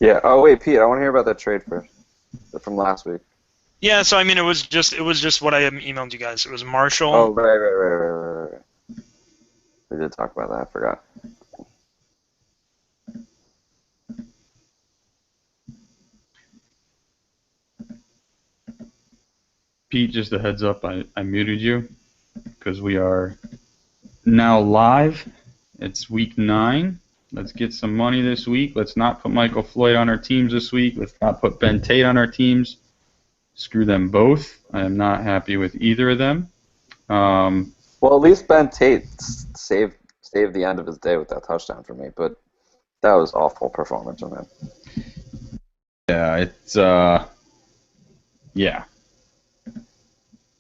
Yeah. Oh wait, Pete, I want to hear about that trade first from last week. Yeah, so I mean, it was just what I emailed you guys. It was Marshall. Oh right. We did talk about that. I forgot. Pete, just a heads up, I muted you because we are now live. It's week 9. Let's get some money this week. Let's not put Michael Floyd on our teams this week. Let's not put Ben Tate on our teams. Screw them both. I am not happy with either of them. Well, at least Ben Tate saved the end of his day with that touchdown for me, but that was awful performance from him. Yeah, it's yeah.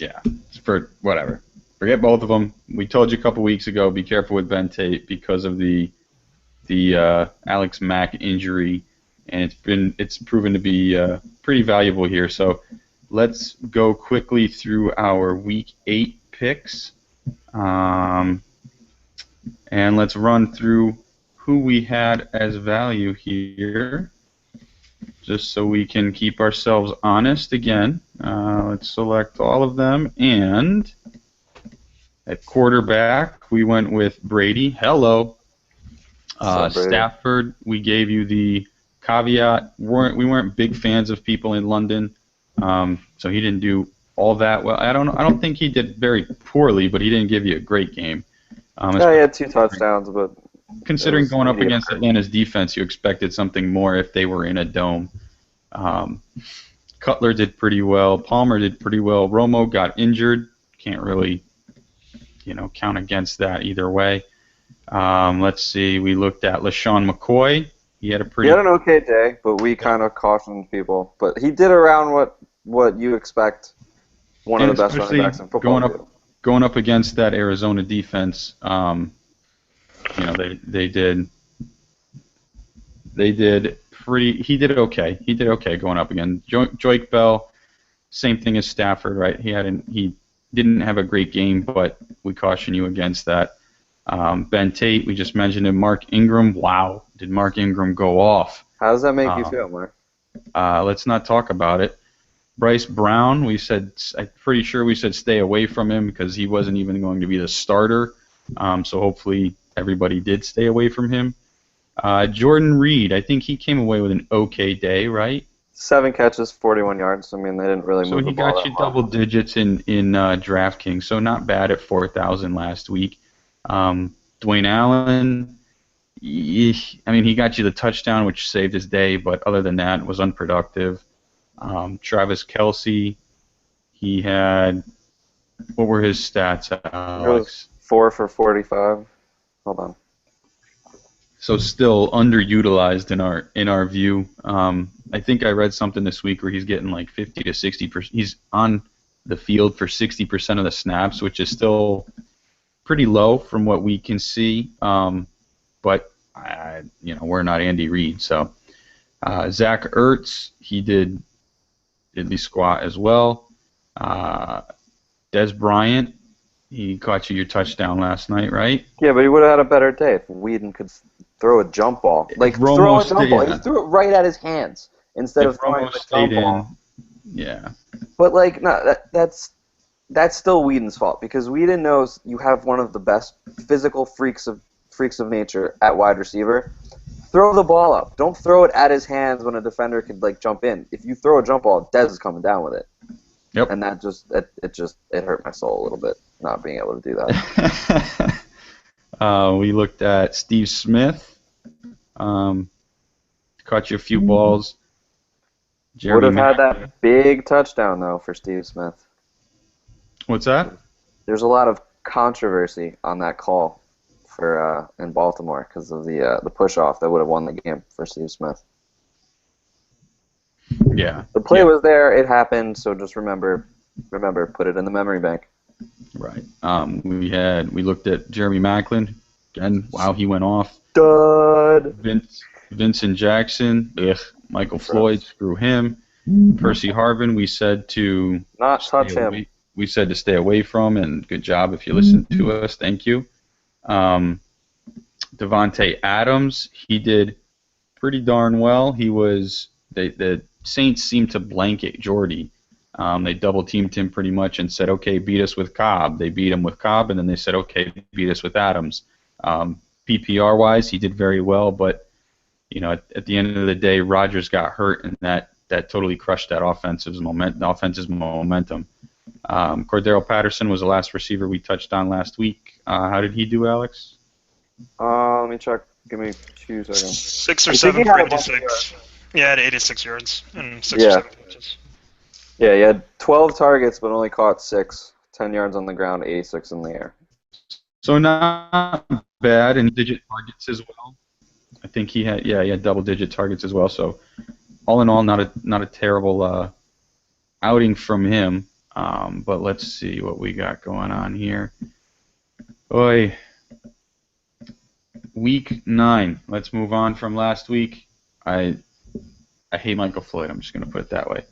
It's for whatever. Forget both of them. We told you a couple weeks ago, be careful with Ben Tate because of the Alex Mack injury, and it's proven to be pretty valuable here. So let's go quickly through our Week 8 picks, and let's run through who we had as value here, just so we can keep ourselves honest again. Let's select all of them, and at quarterback, we went with Brady. Hello. Stafford, we gave you the caveat. We weren't big fans of people in London, so he didn't do all that well. I don't think he did very poorly, but he didn't give you a great game. Yeah, he had 2 touchdowns, but considering going up against Atlanta's defense, you expected something more if they were in a dome. Cutler did pretty well. Palmer did pretty well. Romo got injured. Can't really, count against that either way. Let's see. We looked at LaShawn McCoy. He had an okay day, but we kind of cautioned people. But he did around what you expect one of the best running backs in football. Going up against that Arizona defense, they did pretty. He did okay. He did okay going up again. Joik Bell, same thing as Stafford, right? He didn't have a great game, but we caution you against that. Ben Tate, we just mentioned him. Mark Ingram, wow, did Mark Ingram go off? How does that make you feel, Mark? Let's not talk about it. Bryce Brown, I'm pretty sure we said stay away from him because he wasn't even going to be the starter. So hopefully everybody did stay away from him. Jordan Reed, I think he came away with an okay day, right? 7 catches, 41 yards. I mean, they didn't really move the ball. So he got you double digits in DraftKings, so not bad at 4,000 last week. Dwayne Allen, he got you the touchdown, which saved his day, but other than that, it was unproductive. Travis Kelce, he had, what were his stats, Alex? 4 for 45. Hold on. So still underutilized in our view. I think I read something this week where he's getting like 50 to 60%. He's on the field for 60% of the snaps, which is still pretty low from what we can see. But we're not Andy Reid, so Zach Ertz, he did the squat as well. Des Bryant, he caught you your touchdown last night, right? Yeah, but he would have had a better day if Whedon could throw a jump ball. Like, throw a jump ball. He threw it right at his hands instead of throwing a jump ball. Yeah. But, no, that's still Whedon's fault because Whedon knows you have one of the best physical freaks of nature at wide receiver. Throw the ball up. Don't throw it at his hands when a defender could jump in. If you throw a jump ball, Dez is coming down with it. Yep. And that it hurt my soul a little bit not being able to do that. We looked at Steve Smith. Caught you a few balls. Would have had that big touchdown though for Steve Smith. What's that? There's a lot of controversy on that call for in Baltimore because of the push-off that would have won the game for Steve Smith. Yeah. The play was there. It happened. So just remember, put it in the memory bank. Right. We looked at Jeremy Maclin. Again, wow, he went off. Dud. Vincent Jackson. Ugh. Michael Floyd, screw him. Percy Harvin, we said to not touch him. We said to stay away from, and good job if you listened to us. Thank you. Devontae Adams, he did pretty darn well. The Saints seemed to blanket Jordy. They double-teamed him pretty much and said, okay, beat us with Cobb. They beat him with Cobb, and then they said, okay, beat us with Adams. PPR-wise, he did very well, but at the end of the day, Rodgers got hurt, and that totally crushed that offense's momentum. Cordero Patterson was the last receiver we touched on last week. How did he do, Alex? Let me check. Give me 2 seconds. 6 or 7 for 86. Yeah, at 86 yards and 6 or 7 catches. Yeah, he had 12 targets, but only caught 6. 10 yards on the ground, 86 in the air. So not bad, and digit targets as well. I think he had double-digit targets as well. So all in all, not a terrible outing from him. But let's see what we got going on here. Boy, week 9. Let's move on from last week. I hate Michael Floyd. I'm just going to put it that way.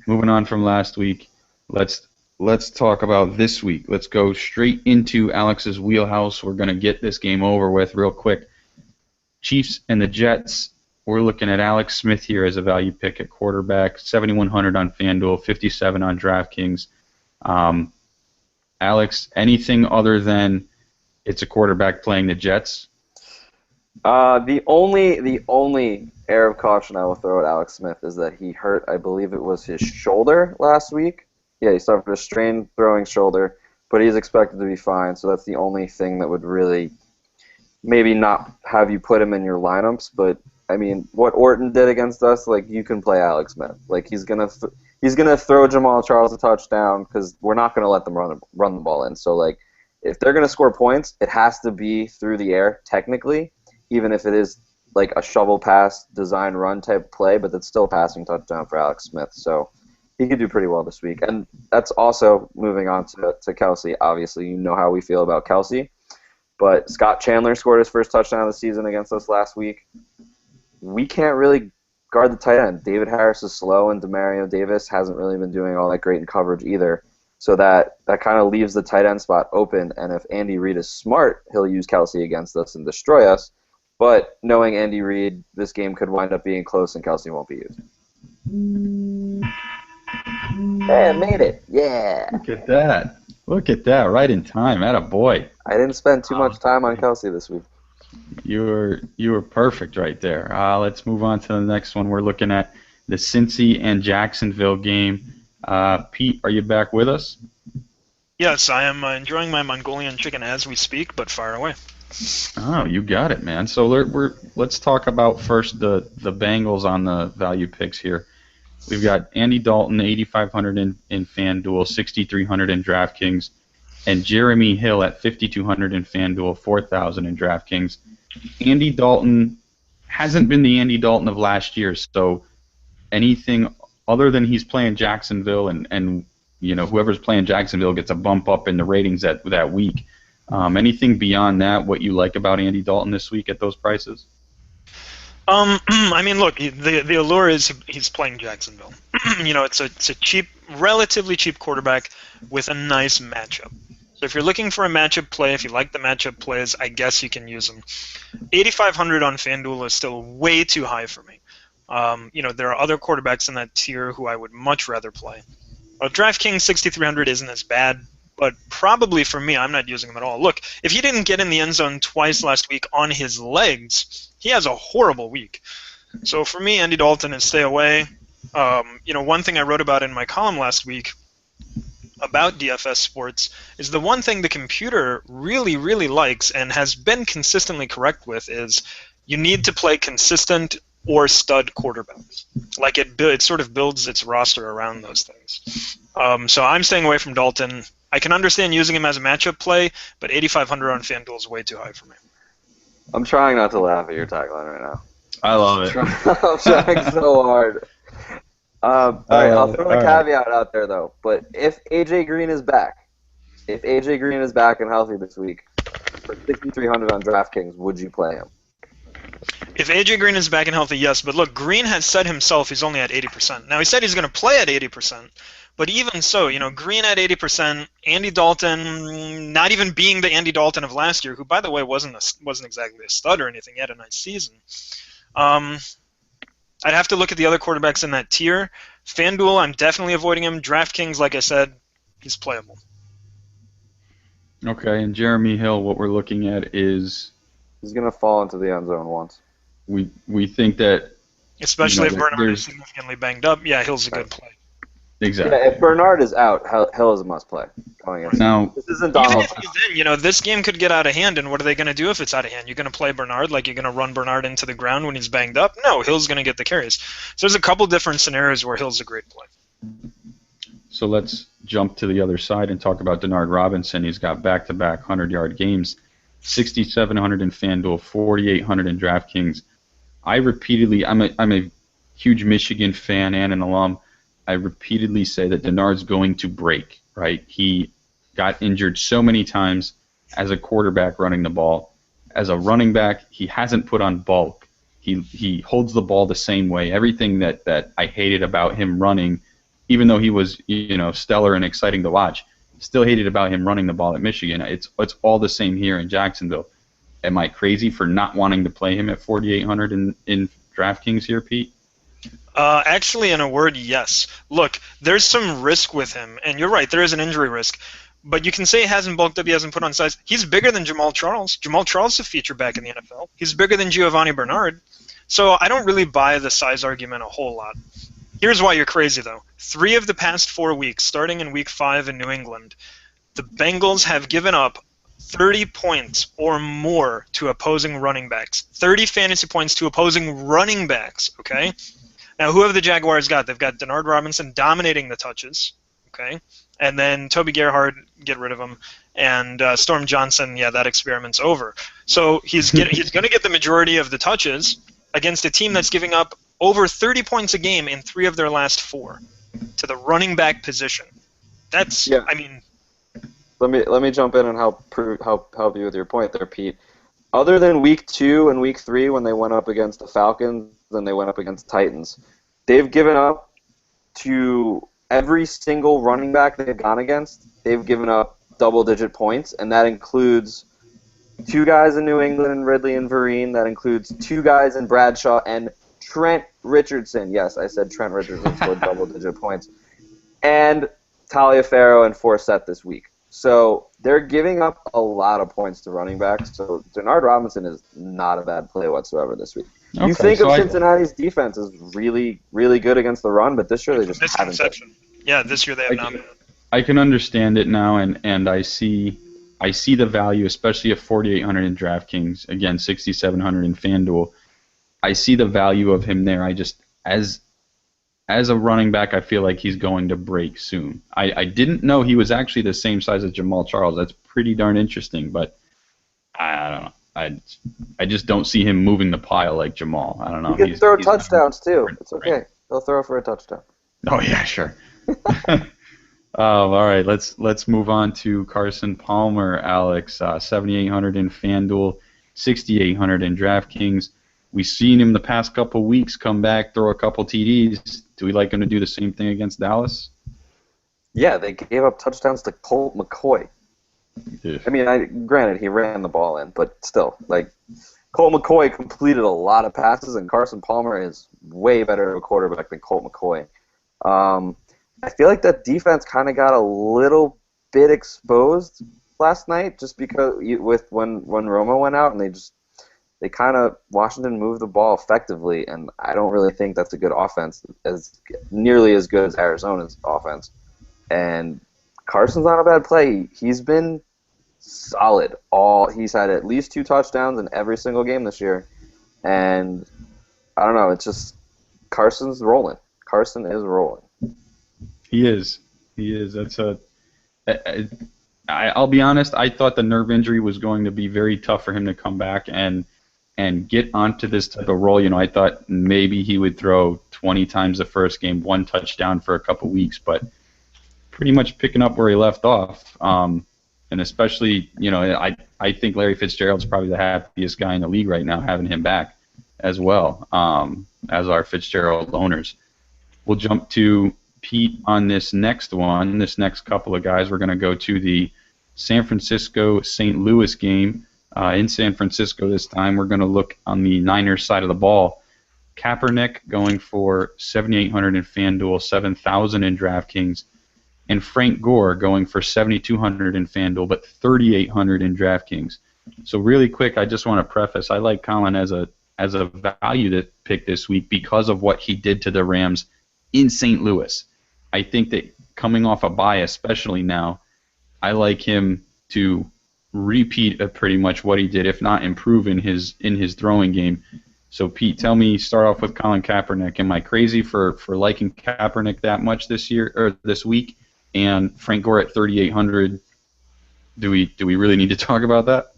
Moving on from last week, let's talk about this week. Let's go straight into Alex's wheelhouse. We're going to get this game over with real quick. Chiefs and the Jets. We're looking at Alex Smith here as a value pick at quarterback. 7,100 on FanDuel, 57 on DraftKings. Alex, anything other than it's a quarterback playing the Jets? The only air of caution I will throw at Alex Smith is that he hurt, I believe it was his shoulder last week. Yeah, he suffered a strained throwing shoulder, but he's expected to be fine, so that's the only thing that would really maybe not have you put him in your lineups. But, I mean, what Orton did against us, like, you can play Alex Smith. Like, he's gonna throw Jamal Charles a touchdown because we're not going to let them run the ball in. So, like, if they're going to score points, it has to be through the air, technically, even if it is like a shovel pass, design run type play, but that's still a passing touchdown for Alex Smith. So he could do pretty well this week. And that's also moving on to Kelsey. Obviously, you know how we feel about Kelsey. But Scott Chandler scored his first touchdown of the season against us last week. We can't really guard the tight end. David Harris is slow, and Demario Davis hasn't really been doing all that great in coverage either. So that kind of leaves the tight end spot open. And if Andy Reid is smart, he'll use Kelsey against us and destroy us. But knowing Andy Reid, this game could wind up being close and Kelsey won't be used. Hey, I made it. Yeah. Look at that. Right in time. Atta boy. I didn't spend too much time on Kelsey this week. You were perfect right there. Let's move on to the next one. We're looking at the Cincy and Jacksonville game. Pete, are you back with us? Yes, I am enjoying my Mongolian chicken as we speak, but fire away. Oh, you got it, man. So let's talk about first the Bengals on the value picks here. We've got Andy Dalton, 8,500 in FanDuel, 6,300 in DraftKings, and Jeremy Hill at 5,200 in FanDuel, 4,000 in DraftKings. Andy Dalton hasn't been the Andy Dalton of last year, so anything other than he's playing Jacksonville and whoever's playing Jacksonville gets a bump up in the ratings that week. Anything beyond that, what you like about Andy Dalton this week at those prices? I mean, look, the allure is he's playing Jacksonville. It's a cheap, relatively cheap quarterback with a nice matchup. So if you're looking for a matchup play, if you like the matchup plays, I guess you can use him. 8,500 on FanDuel is still way too high for me. There are other quarterbacks in that tier who I would much rather play. DraftKings 6,300 isn't as bad. But probably for me, I'm not using him at all. Look, if he didn't get in the end zone twice last week on his legs, he has a horrible week. So for me, Andy Dalton is stay away. One thing I wrote about in my column last week about DFS sports is the one thing the computer really, really likes and has been consistently correct with is you need to play consistent or stud quarterbacks. Like it sort of builds its roster around those things. So I'm staying away from Dalton. I can understand using him as a matchup play, but 8,500 on FanDuel is way too high for me. I'm trying not to laugh at your tagline right now. I love it. I'm trying so hard. All right, I'll throw a caveat out there, though. But if A.J. Green is back, and healthy this week, for 6,300 on DraftKings, would you play him? If A.J. Green is back and healthy, yes. But look, Green has said himself he's only at 80%. Now, he said he's going to play at 80%. But even so, Green at 80%, Andy Dalton not even being the Andy Dalton of last year, who, by the way, wasn't exactly a stud or anything. He had a nice season. I'd have to look at the other quarterbacks in that tier. FanDuel, I'm definitely avoiding him. DraftKings, like I said, he's playable. Okay, and Jeremy Hill, what we're looking at is He's going to fall into the end zone once. we think that Especially if Bernard is significantly banged up. Yeah, Hill's a good play. exactly. Yeah, if Bernard is out, Hill is a must play. Now, this isn't Even Donald. if he's in, this game could get out of hand, and what are they going to do if it's out of hand? You're going to play Bernard, like you're going to run Bernard into the ground when he's banged up? No, Hill's going to get the carries. So there's a couple different scenarios where Hill's a great play. So let's jump to the other side and talk about Denard Robinson. He's got back-to-back 100-yard games, 6,700 in FanDuel, 4,800 in DraftKings. I'm a huge Michigan fan and an alum. I repeatedly say that Denard's going to break, right? He got injured so many times as a quarterback running the ball. As a running back, he hasn't put on bulk. He holds the ball the same way. Everything that I hated about him running, even though he was stellar and exciting to watch, still hated about him running the ball at Michigan. It's all the same here in Jacksonville. Am I crazy for not wanting to play him at 4,800 in DraftKings here, Pete? Actually, in a word, yes. Look, there's some risk with him, and you're right, there is an injury risk. But you can say he hasn't bulked up, he hasn't put on size. He's bigger than Jamal Charles. Jamal Charles is a feature back in the NFL. He's bigger than Giovanni Bernard. So I don't really buy the size argument a whole lot. Here's why you're crazy, though. 3 of the past 4 weeks, starting in Week 5 in New England, the Bengals have given up 30 points or more to opposing running backs. 30 fantasy points to opposing running backs, okay? Now, who have the Jaguars got? They've got Denard Robinson dominating the touches, okay? And then Toby Gerhardt, get rid of him. And Storm Johnson, yeah, that experiment's over. So he's going to get the majority of the touches against a team that's giving up over 30 points a game in 3 of their last 4 to the running back position. That's, Yeah. I mean... Let me jump in and help you with your point there, Pete. Other than Week 2 and Week 3 when they went up against the Falcons and they went up against Titans, they've given up to every single running back they've gone against. They've given up double-digit points, and that includes 2 guys in New England and Ridley and Vereen. That includes 2 guys in Bradshaw and Trent Richardson. Yes, I said Trent Richardson scored double-digit points. And Taliaferro and Forsett this week. So they're giving up a lot of points to running backs. So Denard Robinson is not a bad play whatsoever this week. Okay, you think of Cincinnati's defense as really, really good against the run, but this year they just haven't. Yeah, this year they have not. I can understand it now, and I see the value, especially at 4,800 in DraftKings, again 6,700 in FanDuel. I see the value of him there. I just as a running back, I feel like he's going to break soon. I didn't know he was actually the same size as Jamal Charles. That's pretty darn interesting, but I don't know. I just don't see him moving the pile like Jamal. I don't know. He can throw touchdowns too. It's okay. He'll throw for a touchdown. Oh yeah, sure. All right, let's move on to Carson Palmer, Alex. 7,800 in FanDuel, 6,800 in DraftKings. We've seen him the past couple weeks come back, throw a couple TDs. Do we like him to do the same thing against Dallas? Yeah, they gave up touchdowns to Colt McCoy. Yeah. I mean, granted, he ran the ball in, but still, Colt McCoy completed a lot of passes, and Carson Palmer is way better of a quarterback than Colt McCoy. I feel like that defense kind of got a little bit exposed last night, just because when Romo went out, and they kind of Washington moved the ball effectively, and I don't really think that's a good offense, nearly as good as Arizona's offense. And Carson's not a bad play. He's been solid. He's had at least 2 touchdowns in every single game this year, and I don't know. It's just Carson's rolling. Carson is rolling. He is. I'll be honest. I thought the nerve injury was going to be very tough for him to come back and get onto this type of role. I thought maybe he would throw 20 times the first game, 1 touchdown for a couple weeks, but pretty much picking up where he left off. And especially, I think Larry Fitzgerald's probably the happiest guy in the league right now, having him back as well, as our Fitzgerald owners. We'll jump to Pete on this next one. This next couple of guys, we're going to go to the San Francisco-St. Louis game. In San Francisco this time, we're going to look on the Niners side of the ball. Kaepernick going for 7,800 in FanDuel, 7,000 in DraftKings, and Frank Gore going for 7,200 in FanDuel, but 3,800 in DraftKings. So really quick, I just want to preface, I like Colin as a value to pick this week because of what he did to the Rams in St. Louis. I think that coming off a bye, especially now, I like him to repeat pretty much what he did, if not improve in his throwing game. So Pete, tell me, start off with Colin Kaepernick. Am I crazy for liking Kaepernick that much this year or this week? And Frank Gore at 3,800. Do we really need to talk about that?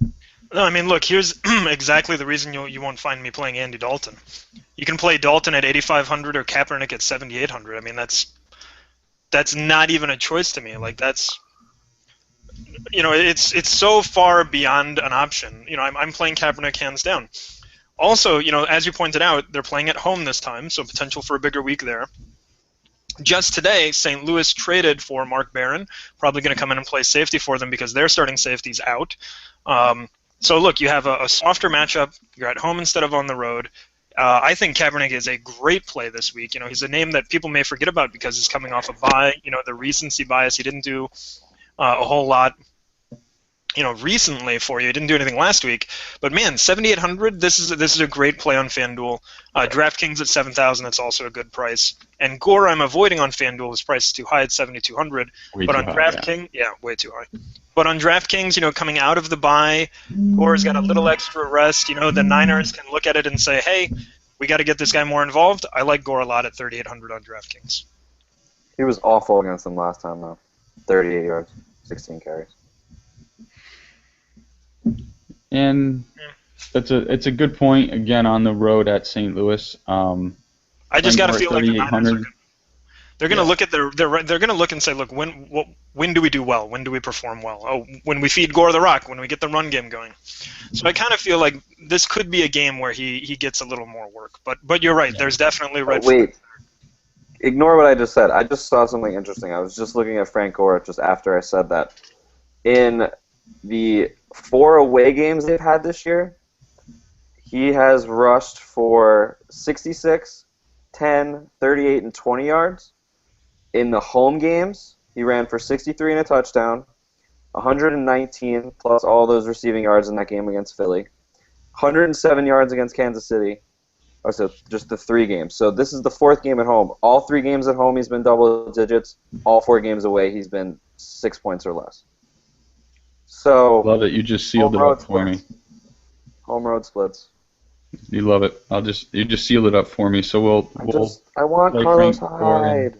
No, I mean, look, here's exactly the reason you won't find me playing Andy Dalton. You can play Dalton at 8,500 or Kaepernick at 7,800. I mean, that's not even a choice to me. Like, that's, it's so far beyond an option. I'm playing Kaepernick hands down. Also, as you pointed out, they're playing at home this time, so potential for a bigger week there. Just today, St. Louis traded for Mark Barron, probably going to come in and play safety for them because their starting safety's out. So look, you have a softer matchup. You're at home instead of on the road. I think Kaepernick is a great play this week. He's a name that people may forget about because he's coming off a bye. The recency bias. He didn't do a whole lot, recently for you. He didn't do anything last week. But man, 7,800. This is a great play on FanDuel. DraftKings at 7,000. That's also a good price. And Gore, I'm avoiding on FanDuel. His price is too high at 7,200. But on DraftKings, yeah, way too high. But on DraftKings, coming out of the bye, Gore's got a little extra rest. The Niners can look at it and say, hey, we got to get this guy more involved. I like Gore a lot at 3,800 on DraftKings. He was awful against them last time, though. 38 yards, 16 carries. And it's a good point, again, on the road at St. Louis. I just got to feel like the Niners they're going to look at they're going to look and say, look, when do we do well? When do we perform well? Oh, when we feed Gore the rock, when we get the run game going. So I kind of feel like this could be a game where he gets a little more work. But you're right. There's definitely red flags. Ignore what I just said. I just saw something interesting. I was just looking at Frank Gore just after I said that. In the 4 away games they've had this year, he has rushed for 66, 10, 38, and 20 yards. In the home games, he ran for 63 and a touchdown, 119 plus all those receiving yards in that game against Philly, 107 yards against Kansas City. Oh, so just the 3 games. So this is the 4th game at home. All 3 games at home, he's been double digits. All 4 games away, he's been 6 points or less. So love it. You just sealed it up for me. Home road splits. You love it. You just sealed it up for me. So I want Carlos Hyde.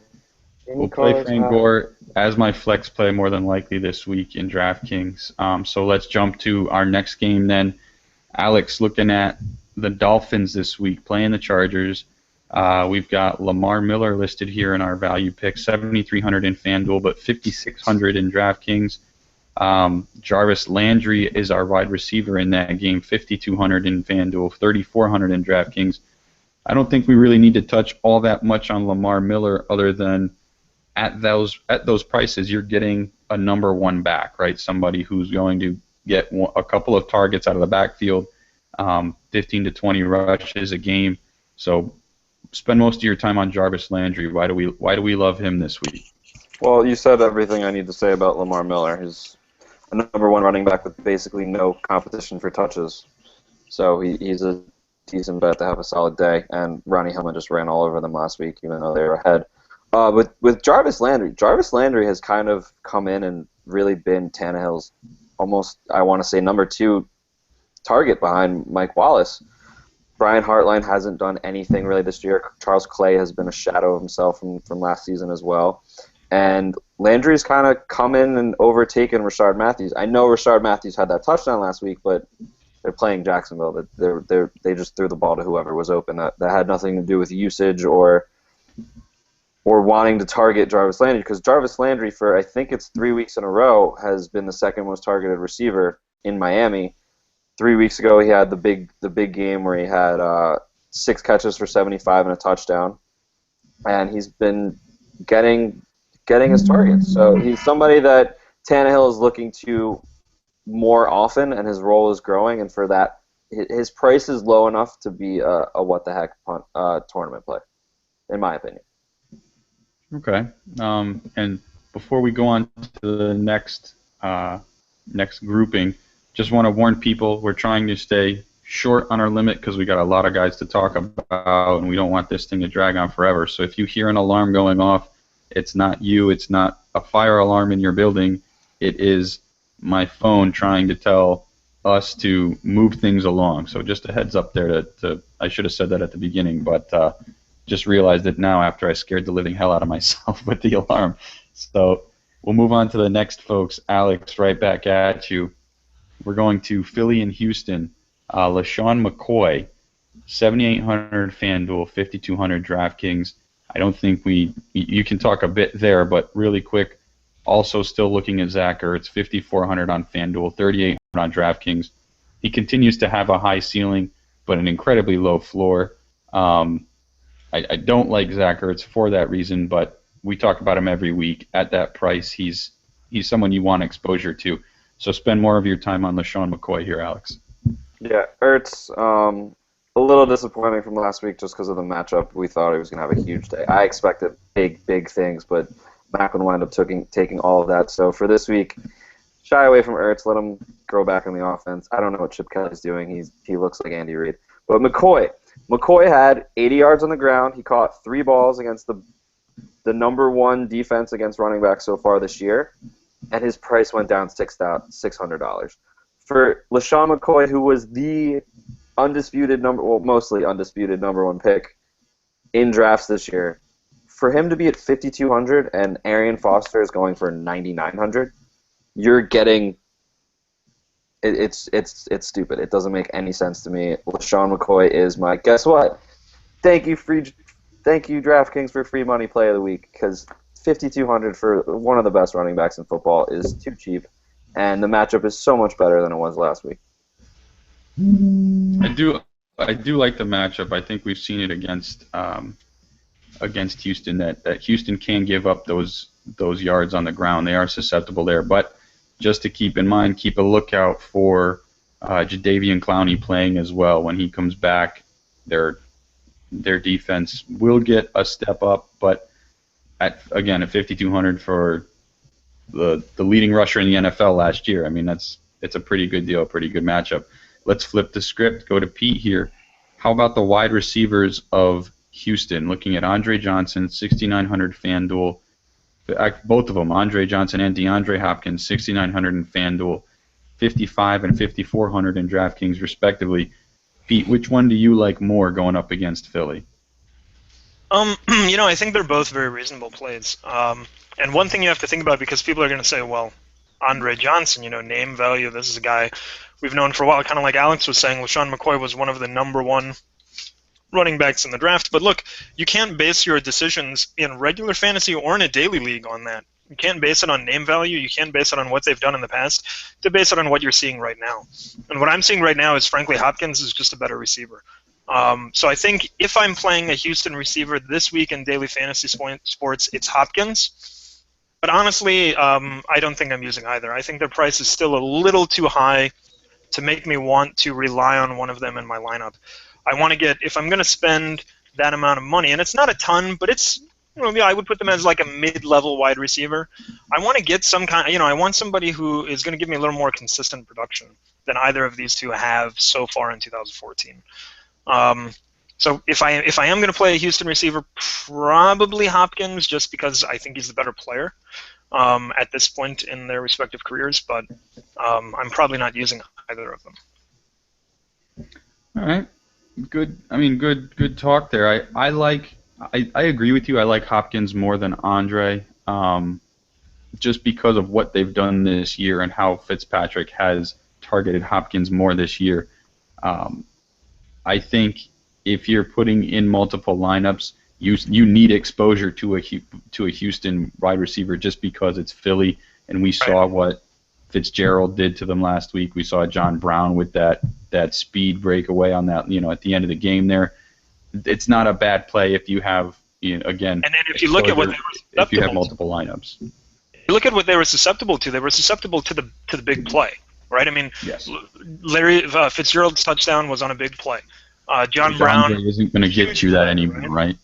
We'll play Frank Gore as my flex play more than likely this week in DraftKings. So let's jump to our next game then. Alex, looking at the Dolphins this week, playing the Chargers. We've got Lamar Miller listed here in our value pick, 7,300 in FanDuel, but 5,600 in DraftKings. Jarvis Landry is our wide receiver in that game, 5,200 in FanDuel, 3,400 in DraftKings. I don't think we really need to touch all that much on Lamar Miller other than at those prices, you're getting a number 1 back, right? Somebody who's going to get a couple of targets out of the backfield, 15 to 20 rushes a game. So spend most of your time on Jarvis Landry. Why do we love him this week? Well, you said everything I need to say about Lamar Miller. He's a number 1 running back with basically no competition for touches. So he's a decent bet to have a solid day. And Ronnie Hillman just ran all over them last week, even though they were ahead. With Jarvis Landry has kind of come in and really been Tannehill's almost, I want to say, number 2 target behind Mike Wallace. Brian Hartline hasn't done anything really this year. Charles Clay has been a shadow of himself from last season as well. And Landry's kind of come in and overtaken Rashard Matthews. I know Rashard Matthews had that touchdown last week, but they're playing Jacksonville. They just threw the ball to whoever was open. That had nothing to do with usage or wanting to target Jarvis Landry, because Jarvis Landry, for I think it's 3 weeks in a row, has been the 2nd most targeted receiver in Miami. 3 weeks ago, he had the big game where he had 6 catches for 75 and a touchdown, and he's been getting his targets. So he's somebody that Tannehill is looking to more often, and his role is growing. And for that his price is low enough to be a what the heck tournament play, in my opinion. Okay. And before we go on to the next grouping, just want to warn people we're trying to stay short on our limit because we got a lot of guys to talk about, and we don't want this thing to drag on forever. So if you hear an alarm going off, it's not you. It's not a fire alarm in your building. It is my phone trying to tell us to move things along. So just a heads up there to I should have said that at the beginning, but just realized it now after I scared the living hell out of myself with the alarm. So we'll move on to the next, folks. Alex, right back at you. We're going to Philly and Houston. LaShawn McCoy, 7,800 FanDuel, 5,200 DraftKings. I don't think you can talk a bit there, but really quick, also still looking at Zach Ertz, 5,400 on FanDuel, 3,800 on DraftKings. He continues to have a high ceiling, but an incredibly low floor. I don't like Zach Ertz for that reason, but we talk about him every week. At that price, he's someone you want exposure to. So spend more of your time on LaShawn McCoy here, Alex. Yeah, Ertz, a little disappointing from last week just because of the matchup. We thought he was going to have a huge day. I expected big things, but Macklin wound up taking all of that. So for this week, shy away from Ertz. Let him grow back in the offense. I don't know what Chip Kelly's doing. He looks like Andy Reid. But McCoy had 80 yards on the ground. He caught 3 balls against the number 1 defense against running backs so far this year, and his price went down $600. For LaShawn McCoy, who was the mostly undisputed number 1 pick in drafts this year, for him to be at 5,200 and Arian Foster is going for 9,900, you're getting it's stupid. It doesn't make any sense to me. LaShawn McCoy is my guess what? Thank you DraftKings for free money play of the week, because 5,200 for one of the best running backs in football is too cheap. And the matchup is so much better than it was last week. I do like the matchup. I think we've seen it against Houston that Houston can give up those yards on the ground. They are susceptible there, but just to keep in mind, keep a lookout for Jadeveon Clowney playing as well. When he comes back, their defense will get a step up, but at 5,200 for the leading rusher in the NFL last year. I mean, it's a pretty good deal, a pretty good matchup. Let's flip the script, go to Pete here. How about the wide receivers of Houston? Looking at Andre Johnson, 6,900 FanDuel. Both of them, Andre Johnson and DeAndre Hopkins, 6,900 in FanDuel, 55 and 5,400 in DraftKings, respectively. Pete, which one do you like more going up against Philly? I think they're both very reasonable plays. And one thing you have to think about, because people are going to say, well, Andre Johnson, name value, this is a guy we've known for a while, kind of like Alex was saying, LaShawn McCoy was one of the number 1 running backs in the draft. But look, you can't base your decisions in regular fantasy or in a daily league on that. You can't base it on name value. You can't base it on what they've done in the past. To base it on what you're seeing right now. And what I'm seeing right now is, frankly, Hopkins is just a better receiver. So I think if I'm playing a Houston receiver this week in daily fantasy sports, it's Hopkins. But honestly, I don't think I'm using either. I think their price is still a little too high to make me want to rely on one of them in my lineup. I want to get, if I'm going to spend that amount of money, and it's not a ton, but it's, I would put them as like a mid-level wide receiver. I want to get some kind, I want somebody who is going to give me a little more consistent production than either of these two have so far in 2014. So if I am going to play a Houston receiver, probably Hopkins, just because I think he's the better player at this point in their respective careers. But I'm probably not using either of them. All right, good. I mean, good talk there. I agree with you. I like Hopkins more than Andre, just because of what they've done this year and how Fitzpatrick has targeted Hopkins more this year. I think if you're putting in multiple lineups, you need exposure to a Houston wide receiver just because it's Philly, and we saw what Fitzgerald did to them last week. We saw John Brown with that speed breakaway on that, at the end of the game there. It's not a bad play if you have, again, and then if you look at what they were if you have multiple lineups. You look at what they were susceptible to. They were susceptible to the big play. right? I mean, Yes. Larry Fitzgerald's touchdown was on a big play. John DeAndre Brown isn't going to get you that anymore, right?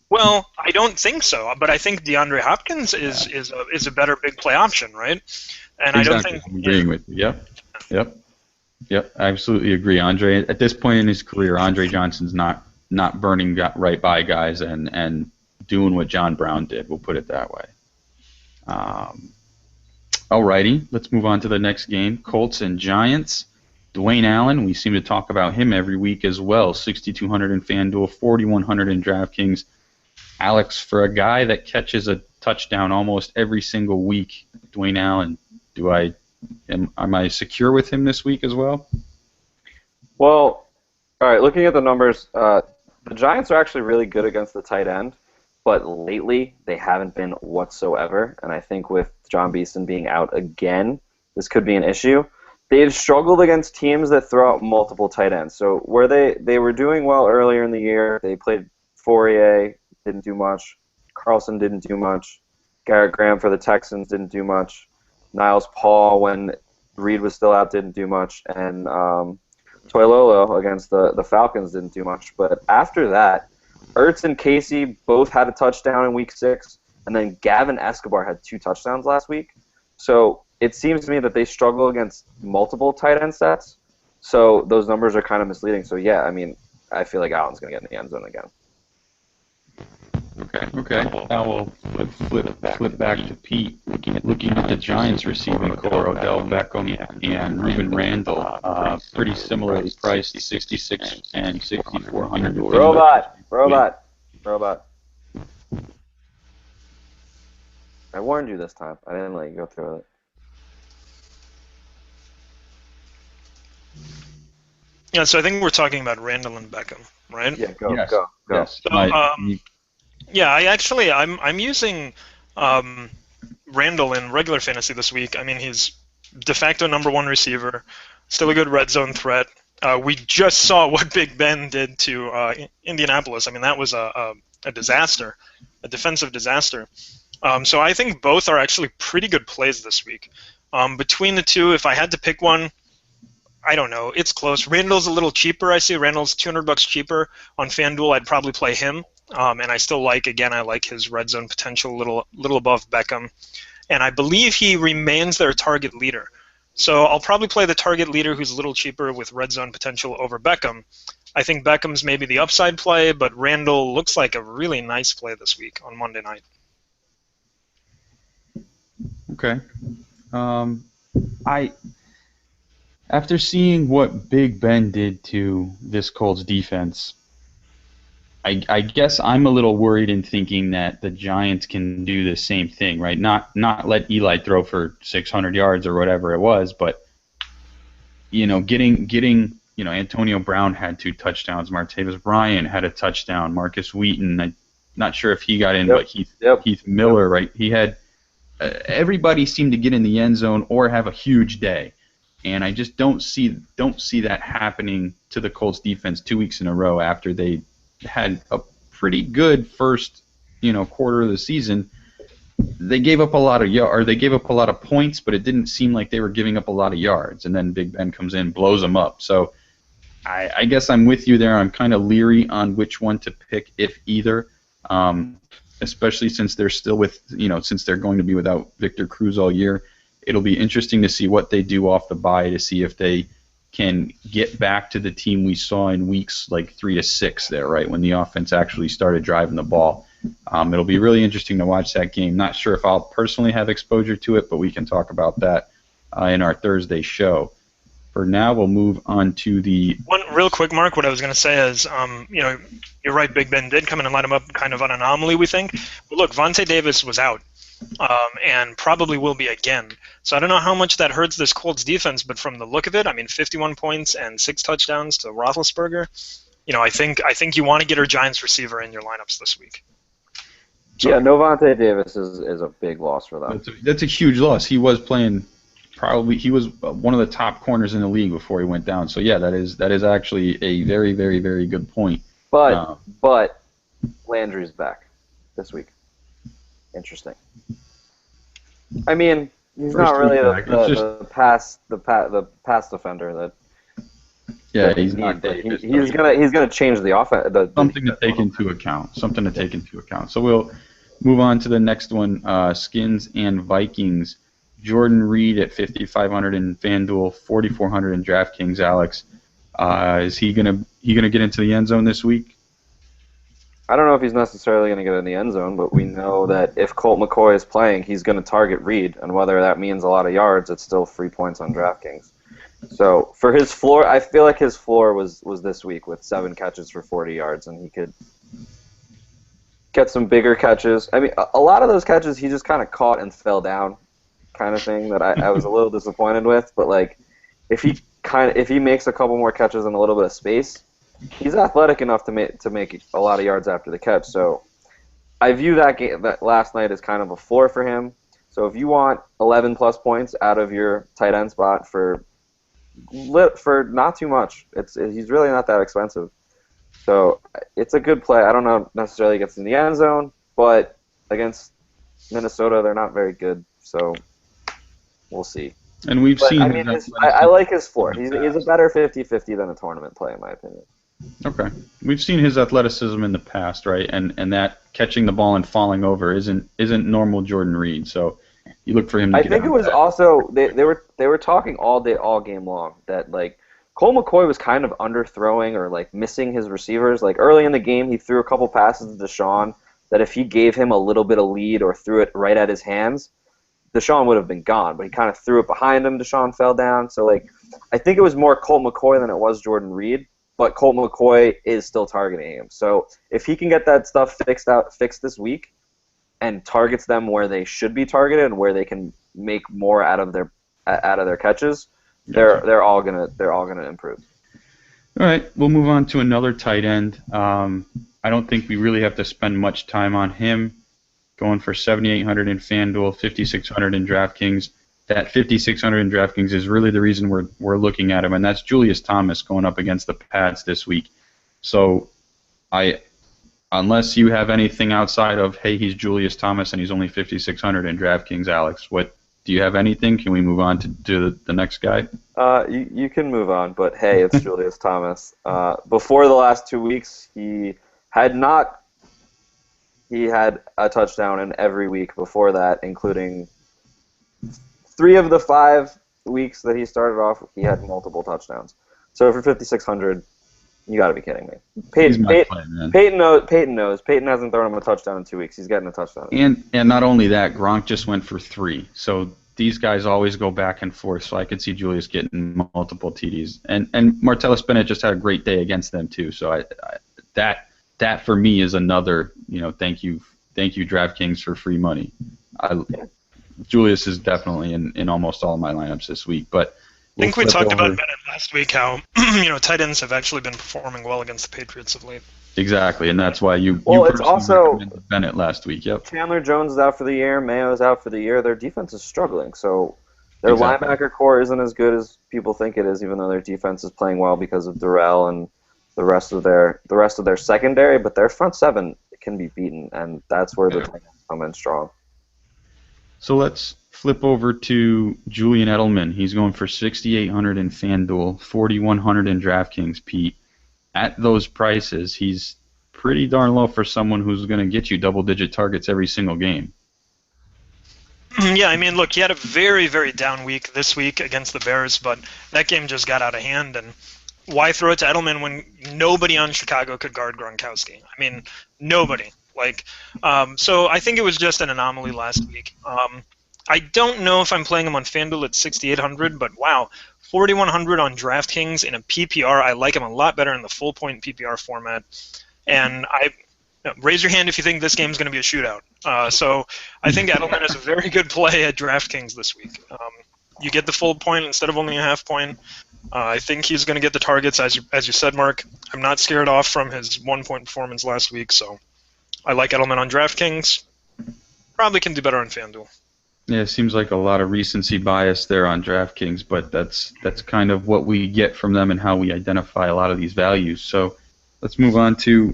Well, I don't think so, but I think DeAndre Hopkins is a better big play option, right? And Exactly. I don't think I'm agreeing with you. Yep. I absolutely agree. Andre, at this point in his career, Andre Johnson's not burning right by guys and doing what John Brown did. We'll put it that way. Alrighty, let's move on to the next game. Colts and Giants. Dwayne Allen, we seem to talk about him every week as well. 6,200 in FanDuel, 4,100 in DraftKings. Alex, for a guy that catches a touchdown almost every single week, Dwayne Allen, am I secure with him this week as well? Well, all right, looking at the numbers, the Giants are actually really good against the tight end, but lately they haven't been whatsoever, and I think with John Beeson being out again, this could be an issue. They've struggled against teams that throw out multiple tight ends. So where they were doing well earlier in the year, they played Fourier, didn't do much. Carlson didn't do much. Garrett Graham for the Texans didn't do much. Niles Paul, when Reed was still out, didn't do much. And Toilolo against the Falcons didn't do much. But after that, Ertz and Casey both had a touchdown in Week 6, and then Gavin Escobar had 2 touchdowns last week. So it seems to me that they struggle against multiple tight end sets. So those numbers are kind of misleading. So, yeah, I mean, I feel like Allen's going to get in the end zone again. Okay. Now we'll flip back to Pete. Looking at the Giants receiving core, Odell Beckham and Ruben Randall, pretty similarly priced, 66 and 6,400. Robot. I warned you this time. I didn't let you go through it. Yeah, so I think we're talking about Randall and Beckham, right? Yeah, go. Yes. So, yeah, I'm using Randall in regular fantasy this week. I mean, he's de facto number 1 receiver, still a good red zone threat. We just saw what Big Ben did to Indianapolis. I mean, that was a disaster, a defensive disaster. So I think both are actually pretty good plays this week. Between the two, if I had to pick one, I don't know. It's close. Randall's a little cheaper. I see Randall's $200 cheaper on FanDuel. I'd probably play him. And I still like his red zone potential a little above Beckham. And I believe he remains their target leader. So I'll probably play the target leader who's a little cheaper with red zone potential over Beckham. I think Beckham's maybe the upside play, but Randall looks like a really nice play this week on Monday night. Okay. After seeing what Big Ben did to this Colts defense, I guess I'm a little worried in thinking that the Giants can do the same thing, right? Not let Eli throw for 600 yards or whatever it was, but getting Antonio Brown had 2 touchdowns, Martavis Bryant had a touchdown, Marcus Wheaton, I'm not sure if he got in, but Heath Miller, right? He had everybody seemed to get in the end zone or have a huge day. And I just don't see that happening to the Colts defense 2 weeks in a row after they had a pretty good first, quarter of the season. They gave up a lot of points, but it didn't seem like they were giving up a lot of yards. And then Big Ben comes in, blows them up. So I guess I'm with you there. I'm kind of leery on which one to pick, if either. Especially since they're still since they're going to be without Victor Cruz all year. It'll be interesting to see what they do off the bye to see if they can get back to the team we saw in weeks like 3 to 6 there, right, when the offense actually started driving the ball. It'll be really interesting to watch that game. Not sure if I'll personally have exposure to it, but we can talk about that in our Thursday show. For now, we'll move on to the... One real quick, Mark, what I was going to say is, you're right, Big Ben did come in and light him up, kind of an anomaly, we think. But look, Vontae Davis was out. And probably will be again. So I don't know how much that hurts this Colts defense, but from the look of it, I mean, 51 points and 6 touchdowns to Roethlisberger. I think you want to get our Giants receiver in your lineups this week. So, yeah, no Vontae Davis is a big loss for them. That's a huge loss. He was playing he was one of the top corners in the league before he went down. So yeah, that is actually a very, very, very good point. But Landry's back this week. Interesting. I mean, He's First not really week back. the pass defender that. Yeah, that he's need, not but great. he's gonna change the offense. Something to take into account. Something to take into account. So we'll move on to the next one. Skins and Vikings. Jordan Reed at 5,500 in FanDuel, 4,400 in DraftKings. Alex, is he gonna get into the end zone this week? I don't know if he's necessarily going to get in the end zone, but we know that if Colt McCoy is playing, he's going to target Reed, and whether that means a lot of yards, it's still free points on DraftKings. So for his floor, I feel like his floor was this week with 7 catches for 40 yards, and he could get some bigger catches. I mean, a lot of those catches he just kind of caught and fell down, kind of thing that I was a little disappointed with. But like, if he makes a couple more catches in a little bit of space, he's athletic enough to make a lot of yards after the catch. So I view that last night as kind of a floor for him. So if you want 11 plus points out of your tight end spot for not too much, he's really not that expensive. So it's a good play. I don't know necessarily gets in the end zone, but against Minnesota, they're not very good. So we'll see. And we've seen. I like his floor. He's a better 50-50 than a tournament play, in my opinion. Okay, we've seen his athleticism in the past, right? And that catching the ball and falling over isn't normal Jordan Reed. So you look for him to I get think out it was of that. also they were talking all game long that like Cole McCoy was kind of underthrowing or like missing his receivers. Like early in the game, he threw a couple passes to Deshaun that if he gave him a little bit of lead or threw it right at his hands, Deshaun would have been gone. But he kind of threw it behind him. Deshaun fell down. So like I think it was more Colt McCoy than it was Jordan Reed. But Colt McCoy is still targeting him. So if he can get that stuff fixed this week, and targets them where they should be targeted and where they can make more out of their catches, they're all gonna improve. All right, we'll move on to another tight end. I don't think we really have to spend much time on him. Going for 7,800 in FanDuel, 5,600 in DraftKings. That 5,600 in DraftKings is really the reason we're looking at him, and that's Julius Thomas going up against the Pats this week. So, unless you have anything outside of, hey, he's Julius Thomas and he's only 5,600 in DraftKings, Alex, do you have anything? Can we move on to the next guy? You can move on, but hey, it's Julius Thomas. Before the last 2 weeks, he had a touchdown in every week before that, including 3 of the 5 weeks that he started off, he had multiple touchdowns. So for 5,600, you got to be kidding me. Peyton knows. Peyton hasn't thrown him a touchdown in 2 weeks. He's getting a touchdown. And not only that, Gronk just went for 3. So these guys always go back and forth. So I could see Julius getting multiple TDs. And Martellus Bennett just had a great day against them too. So that for me is another, thank you DraftKings for free money. Julius is definitely in almost all of my lineups this week. But I think we talked about Bennett last week, how tight ends have actually been performing well against the Patriots of late. Exactly, and that's why you it's also recommended Bennett last week. Yep. Chandler Jones is out for the year. Mayo is out for the year. Their defense is struggling, so their linebacker core isn't as good as people think it is, even though their defense is playing well because of Durrell and the rest of their secondary. But their front seven can be beaten, and that's where the tight ends come in strong. So let's flip over to Julian Edelman. He's going for 6,800 in FanDuel, 4,100 in DraftKings, Pete. At those prices, he's pretty darn low for someone who's going to get you double-digit targets every single game. Yeah, I mean, look, he had a very, very down week this week against the Bears, but that game just got out of hand, and why throw it to Edelman when nobody on Chicago could guard Gronkowski? I mean, nobody. So I think it was just an anomaly last week. I don't know if I'm playing him on FanDuel at 6,800, but wow, 4,100 on DraftKings in a PPR. I like him a lot better in the full point PPR format. And raise your hand if you think this game is going to be a shootout. So I think Edelman is a very good play at DraftKings this week. You get the full point instead of only a half point. I think he's going to get the targets, as you said, Mark. I'm not scared off from his 1-point performance last week, so I like Edelman on DraftKings. Probably can do better on FanDuel. Yeah, it seems like a lot of recency bias there on DraftKings, but that's kind of what we get from them and how we identify a lot of these values. So let's move on to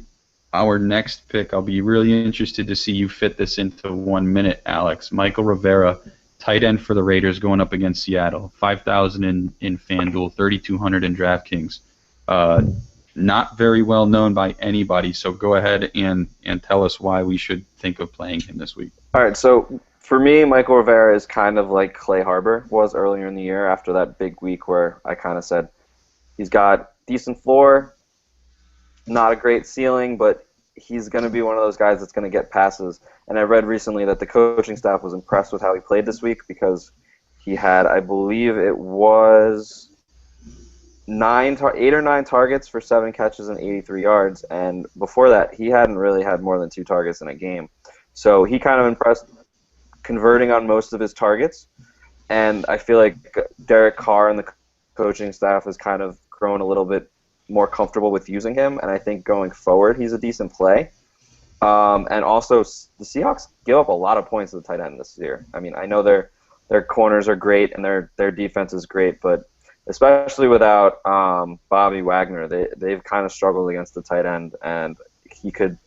our next pick. I'll be really interested to see you fit this into 1 minute, Alex. Michael Rivera, tight end for the Raiders going up against Seattle. 5,000 in FanDuel, 3,200 in DraftKings. Not very well known by anybody, so go ahead and tell us why we should think of playing him this week. All right, so for me, Michael Rivera is kind of like Clay Harbor was earlier in the year after that big week where I kind of said he's got decent floor, not a great ceiling, but he's going to be one of those guys that's going to get passes. And I read recently that the coaching staff was impressed with how he played this week because he had, I believe it was 8 or 9 targets for 7 catches and 83 yards. And before that, he hadn't really had more than 2 targets in a game. So he kind of impressed converting on most of his targets. And I feel like Derek Carr and the coaching staff has kind of grown a little bit more comfortable with using him, and I think going forward he's a decent play. And also, the Seahawks give up a lot of points to the tight end this year. I mean, I know their corners are great and their defense is great, but especially without Bobby Wagner, they've kind of struggled against the tight end, and he could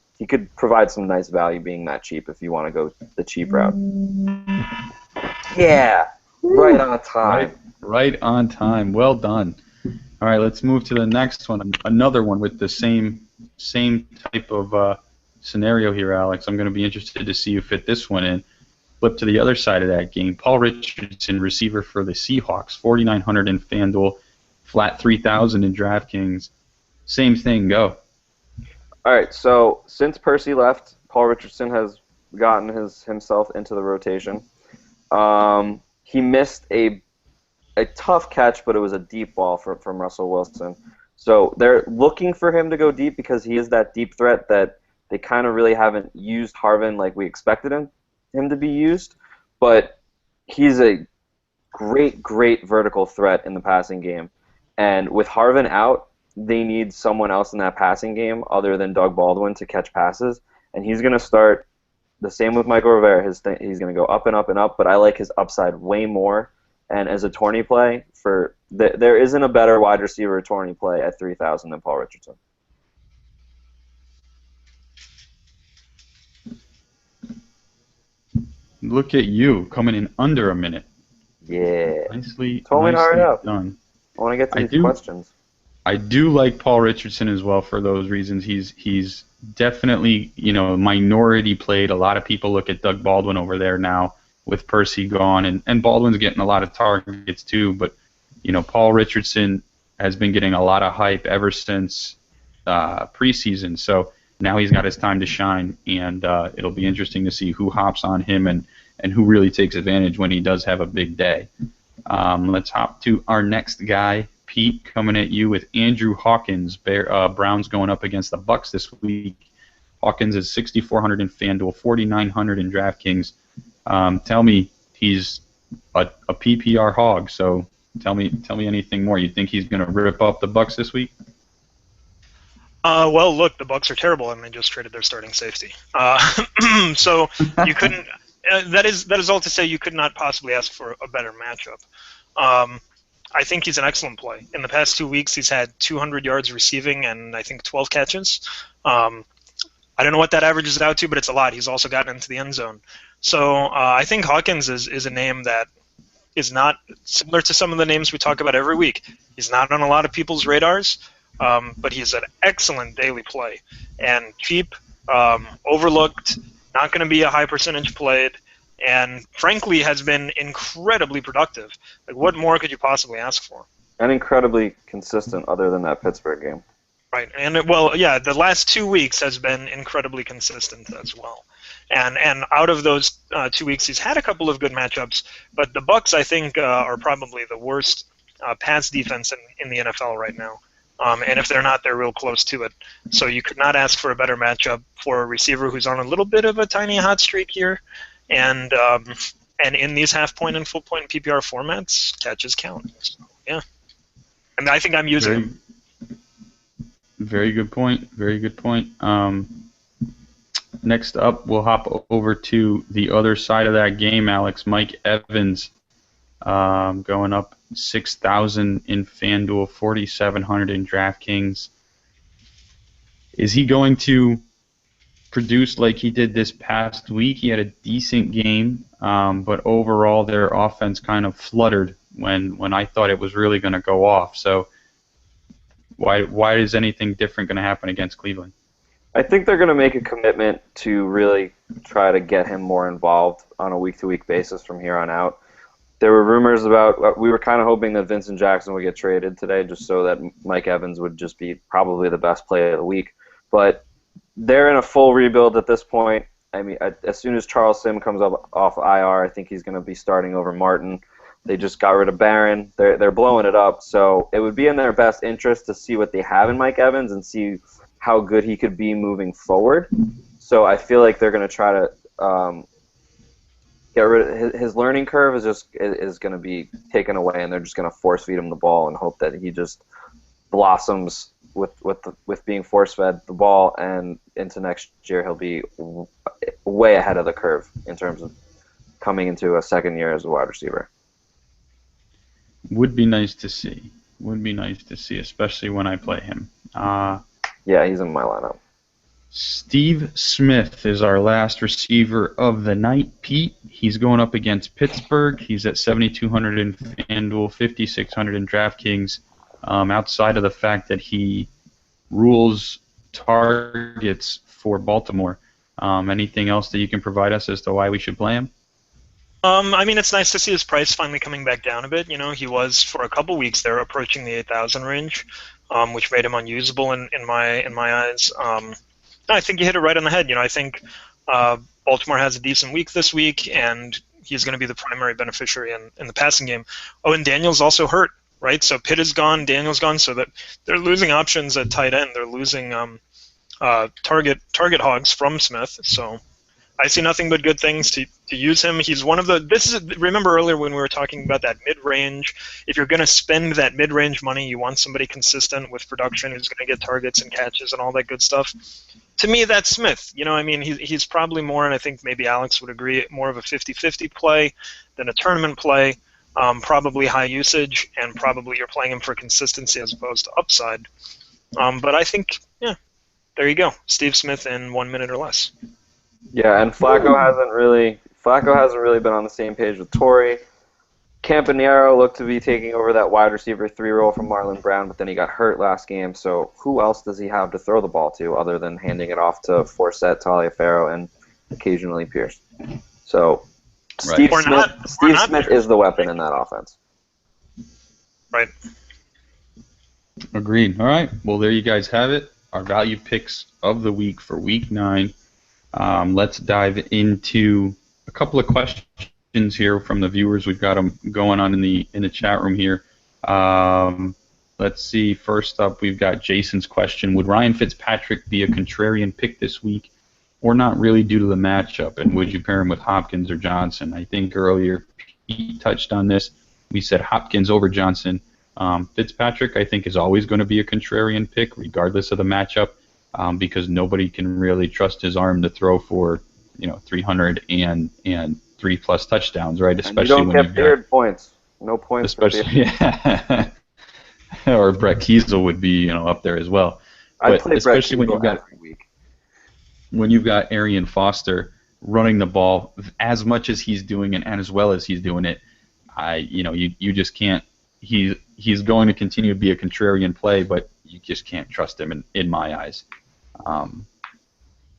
provide some nice value being that cheap if you want to go the cheap route. Yeah, right on time. Right on time. Well done. All right, let's move to the next one. Another one with the same type of scenario here, Alex. I'm going to be interested to see you fit this one in. Flip to the other side of that game. Paul Richardson, receiver for the Seahawks, 4,900 in FanDuel, flat 3,000 in DraftKings. Same thing. Go. All right, so since Percy left, Paul Richardson has gotten himself into the rotation. He missed a tough catch, but it was a deep ball from Russell Wilson. So they're looking for him to go deep because he is that deep threat that they kind of really haven't used Harvin like we expected him to be used. But he's a great vertical threat in the passing game. And with Harvin out, they need someone else in that passing game other than Doug Baldwin to catch passes. And he's going to start the same with Michael Rivera. He's going to go up and up and up, but I like his upside way more. And as a tourney play, there isn't a better wide receiver tourney play at 3,000 than Paul Richardson. Look at you coming in under a minute. Yeah. Nicely hurry up. done. I want to get to these questions. I do like Paul Richardson as well for those reasons. He's definitely, minority played. A lot of people look at Doug Baldwin over there now with Percy gone, and Baldwin's getting a lot of targets too, but Paul Richardson has been getting a lot of hype ever since preseason, so now he's got his time to shine, and it'll be interesting to see who hops on him and who really takes advantage when he does have a big day. Let's hop to our next guy, Pete, coming at you with Andrew Hawkins. Browns going up against the Bucs this week. Hawkins is 6,400 in FanDuel, 4,900 in DraftKings. Tell me he's a PPR hog, so tell me anything more. You think he's going to rip up the Bucs this week? Well, look, the Bucs are terrible, and they just traded their starting safety. So you couldn't. That is all to say you could not possibly ask for a better matchup. I think he's an excellent play. In the past 2 weeks, he's had 200 yards receiving and I think 12 catches. I don't know what that averages out to, but it's a lot. He's also gotten into the end zone. So I think Hawkins is a name that is not similar to some of the names we talk about every week. He's not on a lot of people's radars, but he's an excellent daily play. And cheap, overlooked, not going to be a high percentage played, and frankly has been incredibly productive. Like, what more could you possibly ask for? And incredibly consistent other than that Pittsburgh game. Right, and the last 2 weeks has been incredibly consistent as well. And out of those 2 weeks, he's had a couple of good matchups, but the Bucs, I think, are probably the worst pass defense in the NFL right now. And if they're not, they're real close to it. So you could not ask for a better matchup for a receiver who's on a little bit of a tiny hot streak here. And in these half-point and full-point PPR formats, catches count. So, yeah. I mean, I think I'm using him. Very good point. Very good point. Next up, we'll hop over to the other side of that game, Alex. Mike Evans going up 6,000 in FanDuel, 4,700 in DraftKings. Is he going to produced like he did this past week. He had a decent game, but overall their offense kind of fluttered when I thought it was really going to go off. So why is anything different going to happen against Cleveland? I think they're going to make a commitment to really try to get him more involved on a week-to-week basis from here on out. There were rumors about, we were kind of hoping that Vincent Jackson would get traded today just so that Mike Evans would just be probably the best play of the week. But they're in a full rebuild at this point. I mean, as soon as Charles Sim comes up off IR, I think he's going to be starting over Martin. They just got rid of Barron. They're blowing it up. So it would be in their best interest to see what they have in Mike Evans and see how good he could be moving forward. So I feel like they're going to try to get rid of his learning curve is going to be taken away, and they're just going to force feed him the ball and hope that he just blossoms with being force fed the ball, and into next year he'll be way ahead of the curve in terms of coming into a second year as a wide receiver. Would be nice to see. Would be nice to see, especially when I play him. Yeah, he's in my lineup. Steve Smith is our last receiver of the night. Pete, he's going up against Pittsburgh. He's at 7,200 in FanDuel, 5,600 in DraftKings. Outside of the fact that he rules targets for Baltimore, anything else that you can provide us as to why we should play him? I mean, it's nice to see his price finally coming back down a bit. You know, he was for a couple weeks there approaching the 8,000 range, which made him unusable in my eyes. I think you hit it right on the head. You know, I think Baltimore has a decent week this week, and he's going to be the primary beneficiary in the passing game. Oh, and Daniel's also hurt, right? So Pitt is gone, Daniel's gone, so that they're losing options at tight end. They're losing target hogs from Smith. So I see nothing but good things to use him. He's one of the. Remember earlier when we were talking about that mid-range. If you're going to spend that mid-range money, you want somebody consistent with production who's going to get targets and catches and all that good stuff. To me, that's Smith. You know, I mean, he's probably more, and I think maybe Alex would agree, more of a 50-50 play than a tournament play. Probably high usage, and probably you're playing him for consistency as opposed to upside. But I think, yeah, there you go. Steve Smith in 1 minute or less. Yeah, and Flacco hasn't really been on the same page with Torrey. Campanaro looked to be taking over that wide receiver 3 role from Marlon Brown, but then he got hurt last game. So who else does he have to throw the ball to other than handing it off to Forsett, Taliaferro, and occasionally Pierce? So Steve Smith is the weapon in that offense. Right. Agreed. All right. Well, there you guys have it. Our value picks of the week for Week 9. Let's dive into a couple of questions here from the viewers. We've got them going on in the chat room here. Let's see. First up, we've got Jason's question: would Ryan Fitzpatrick be a contrarian pick this week, or not really due to the matchup? And would you pair him with Hopkins or Johnson? I think earlier he touched on this. We said Hopkins over Johnson. Fitzpatrick, I think, is always going to be a contrarian pick, regardless of the matchup. Because nobody can really trust his arm to throw for, 300 and 3+ touchdowns, right? Especially and you don't get Beard points. No points. Especially, yeah. Or Brett Kiesel would be, up there as well. I play especially Brett Kiesel every week. When you've got Arian Foster running the ball as much as he's doing it and as well as he's doing it, you just can't. He's going to continue to be a contrarian play, but you just can't trust him in my eyes.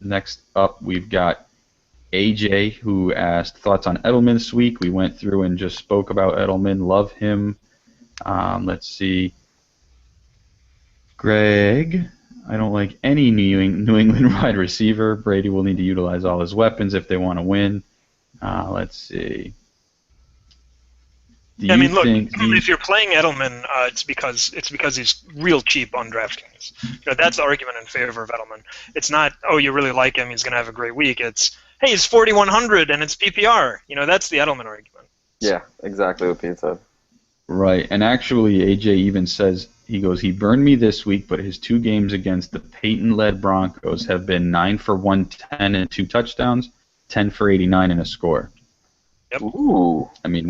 Next up, we've got AJ, who asked thoughts on Edelman this week. We went through and just spoke about Edelman. Love him. Let's see. Greg, I don't like any New England wide receiver. Brady will need to utilize all his weapons if they want to win. Let's see. I mean, look, if you're playing Edelman, it's because he's real cheap on DraftKings. That's the argument in favor of Edelman. It's not, oh, you really like him, he's going to have a great week. It's, hey, he's 4,100 and it's PPR. That's the Edelman argument. Yeah, exactly what Pete said. Right, and actually AJ even says, he burned me this week, but his 2 games against the Peyton-led Broncos have been 9 for 110 and 2 touchdowns, 10 for 89 and a score. Yep. Ooh. I mean,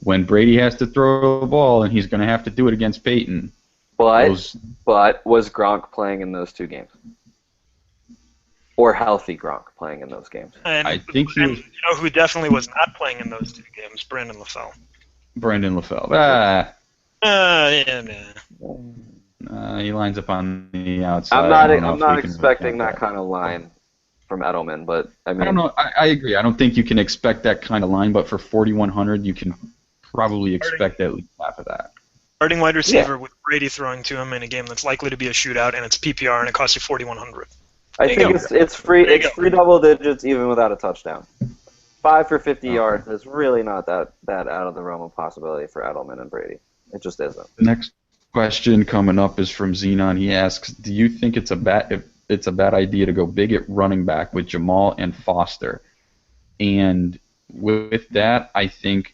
when Brady has to throw the ball, and he's going to have to do it against Peyton. But was Gronk playing in those 2 games? or healthy Gronk playing in those games. And, I think he was, you know who definitely was not playing in those 2 games? Brandon LaFell. Brandon LaFell. Yeah. He lines up on the outside. I'm not expecting that kind of line from Edelman, but I mean, I don't know. I agree. I don't think you can expect that kind of line, but for 4,100, you can probably expect at least half of that. Starting wide receiver with Brady throwing to him in a game that's likely to be a shootout, and it's PPR, and it costs you 4,100. I think it's free. It's free double digits even without a touchdown. 5 for 50 yards is really not that out of the realm of possibility for Edelman and Brady. It just isn't. The next question coming up is from Xenon. He asks, "Do you think it's a bad idea to go big at running back with Jamal and Foster?" And with that, I think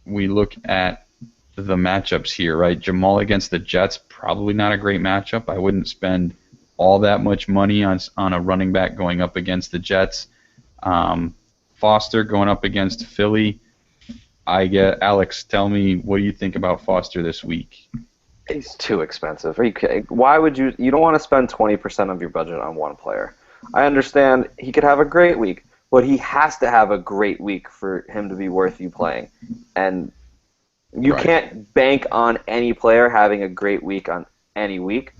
we look at the matchups here, right? Jamal against the Jets, probably not a great matchup. I wouldn't spend all that much money on a running back going up against the Jets. Foster going up against Philly. Alex, tell me, what do you think about Foster this week? He's too expensive. Are you kidding? Why would you don't want to spend 20% of your budget on one player? I understand he could have a great week, but he has to have a great week for him to be worth you playing. And you can't bank on any player having a great week on any week.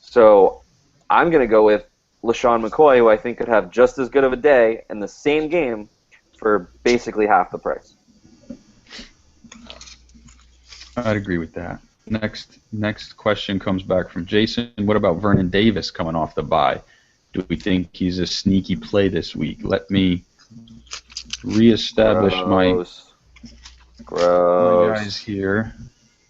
So I'm going to go with LaShawn McCoy, who I think could have just as good of a day in the same game for basically half the price. I'd agree with that. Next question comes back from Jason. What about Vernon Davis coming off the bye? Do we think he's a sneaky play this week? Let me reestablish my guys here.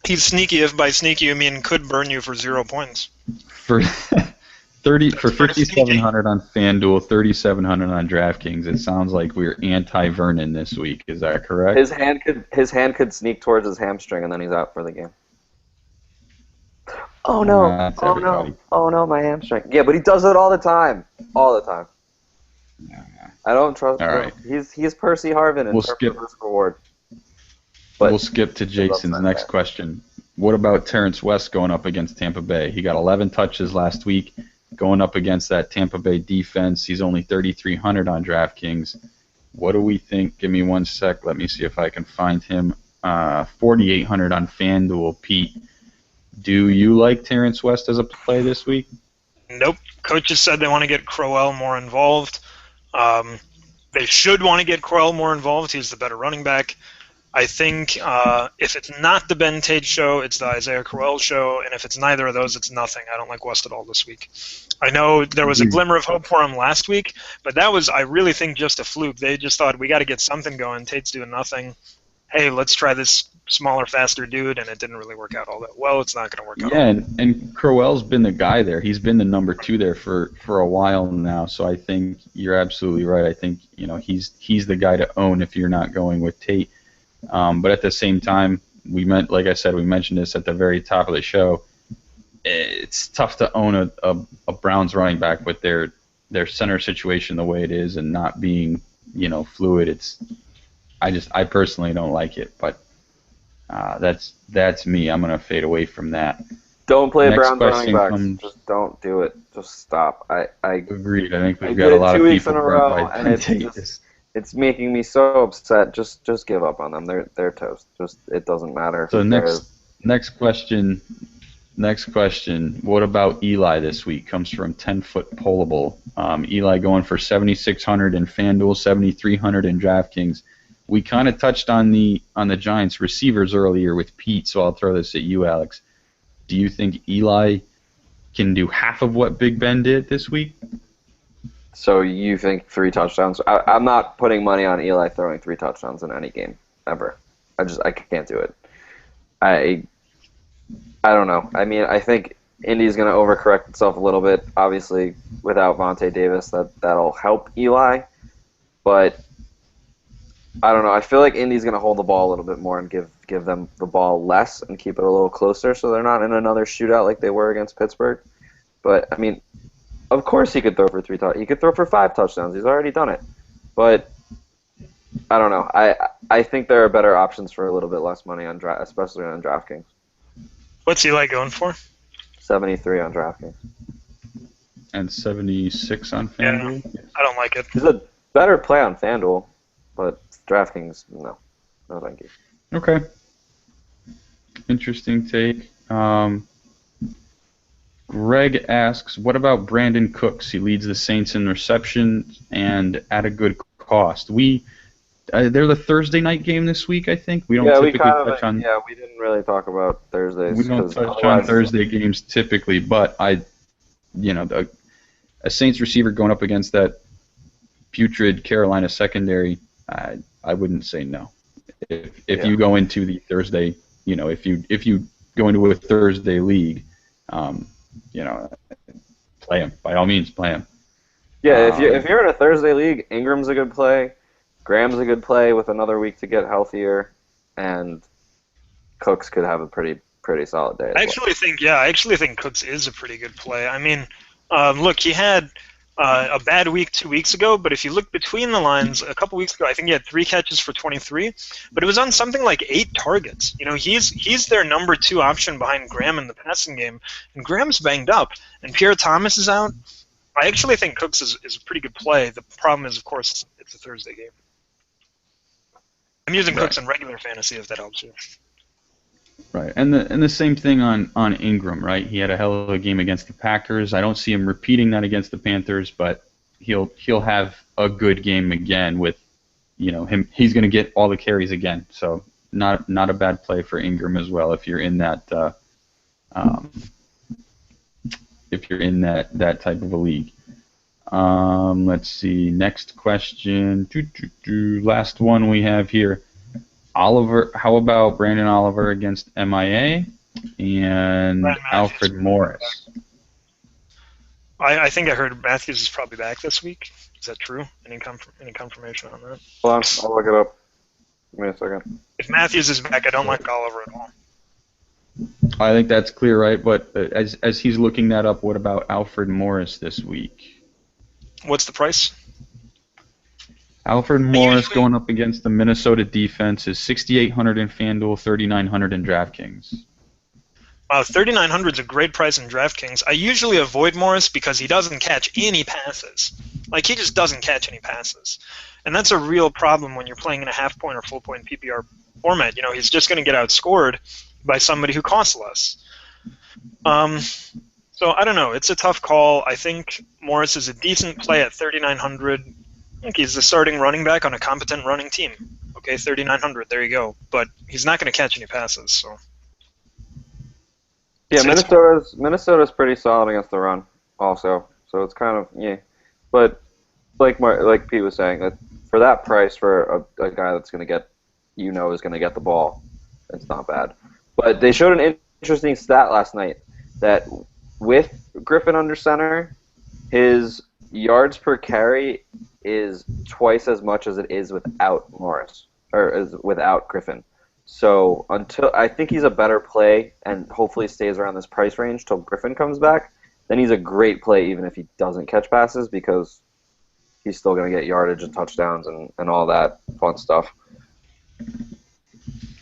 He's sneaky if by sneaky you mean could burn you for 0 points. For 5,700 on FanDuel, 3,700 on DraftKings. It sounds like we're anti-Vernon this week. Is that correct? His hand could sneak towards his hamstring, and then he's out for the game. Oh no! Oh no! My hamstring. Yeah, but he does it all the time. All the time. Yeah. I don't trust him. All right. He's Percy Harvin in terms of risk reward. But we'll skip to Jason's next question. What about Terrence West going up against Tampa Bay? He got 11 touches last week. Going up against that Tampa Bay defense, he's only 3,300 on DraftKings. What do we think? Give me 1 sec. Let me see if I can find him. 4,800 on FanDuel. Pete, do you like Terrence West as a play this week? Nope. Coaches said they want to get Crowell more involved. They should want to get Crowell more involved. He's the better running back. I think if it's not the Ben Tate show, it's the Isaiah Crowell show, and if it's neither of those, it's nothing. I don't like West at all this week. I know there was a glimmer of hope for him last week, but that was, I really think, just a fluke. They just thought, we got to get something going. Tate's doing nothing. Hey, let's try this smaller, faster dude, and it didn't really work out all that well. It's not going to work out. Yeah, and Crowell's been the guy there. He's been the number 2 there for a while now, so I think you're absolutely right. I think he's the guy to own if you're not going with Tate. But at the same time, like I said, we mentioned this at the very top of the show. It's tough to own a Browns running back with their center situation the way it is and not being fluid. I personally don't like it, but that's me. I'm gonna fade away from that. Don't play Browns running backs. Just don't do it. Just stop. I agreed. I think we've got a lot of people 2 weeks in a row, and it's making me so upset. Just give up on them. They're toast. It doesn't matter. So next question. What about Eli this week? Comes from 10-foot Pollable. Eli going for 7,600 in FanDuel, 7,300 in DraftKings. We kind of touched on the Giants receivers earlier with Pete, so I'll throw this at you, Alex. Do you think Eli can do half of what Big Ben did this week? So you think 3 touchdowns? I'm not putting money on Eli throwing 3 touchdowns in any game ever. I can't do it. I don't know. I mean, I think Indy's going to overcorrect itself a little bit. Obviously, without Vontae Davis, that'll help Eli. But I don't know. I feel like Indy's going to hold the ball a little bit more and give them the ball less and keep it a little closer so they're not in another shootout like they were against Pittsburgh. But, I mean, of course he could throw for 3 touchdowns. He could throw for 5 touchdowns. He's already done it. But I don't know. I think there are better options for a little bit less money especially on DraftKings. What's Eli going for? 73 on DraftKings. and 76 on Yeah, FanDuel. I don't like it. It's a better play on FanDuel, but DraftKings, no. No, thank you. Okay. Interesting take. Greg asks, what about Brandon Cooks? He leads the Saints in receptions and at a good cost. They're the Thursday night game this week, I think. We don't typically touch on. Yeah, we didn't really talk about Thursdays. We don't touch on Thursday games typically, but a Saints receiver going up against that putrid Carolina secondary, I wouldn't say no. If you go into the Thursday, if you go into a Thursday league, play him. By all means, play him. Yeah, if you're in a Thursday league, Ingram's a good play. Graham's a good play with another week to get healthier, and Cooks could have a pretty solid day. I actually think Cooks is a pretty good play. I mean, look, he had a bad week 2 weeks ago, but if you look between the lines, a couple weeks ago, I think he had 3 catches for 23, but it was on something like 8 targets. He's their number 2 option behind Graham in the passing game, and Graham's banged up, and Pierre Thomas is out. I actually think Cooks is a pretty good play. The problem is, of course, it's a Thursday game. I'm using Cooks in regular fantasy, if that helps you. Right, and the same thing on Ingram, right? He had a hell of a game against the Packers. I don't see him repeating that against the Panthers, but he'll have a good game again with, him. He's going to get all the carries again, so not a bad play for Ingram as well if you're in that that type of a league. Let's see. Next question. Last one we have here. Oliver. How about Brandon Oliver against MIA and Alfred Morris? I think I heard Matthews is probably back this week. Is that true? Any confirmation on that? Hold on, I'll look it up. Give me a second. If Matthews is back, I don't like Oliver at all. I think that's clear, right? But as he's looking that up, what about Alfred Morris this week? What's the price? Alfred Morris going up against the Minnesota defense is $6,800 in FanDuel, $3,900 in DraftKings. Wow, $3,900 is a great price in DraftKings. I usually avoid Morris because he doesn't catch any passes. Like, he just doesn't catch any passes. And that's a real problem when you're playing in a half-point or full-point PPR format. He's just going to get outscored by somebody who costs less. So, I don't know. It's a tough call. I think Morris is a decent play at $3,900. I think he's the starting running back on a competent running team. Okay, $3,900. There you go. But he's not going to catch any passes, so... Yeah, Minnesota's pretty solid against the run, also. So it's kind of but like Pete was saying, that for that price for a guy that's going to get, is going to get the ball, it's not bad. But they showed an interesting stat last night that with Griffin under center, his yards per carry is twice as much as it is without Morris without Griffin. So I think he's a better play and hopefully stays around this price range till Griffin comes back. Then he's a great play even if he doesn't catch passes because he's still going to get yardage and touchdowns and all that fun stuff.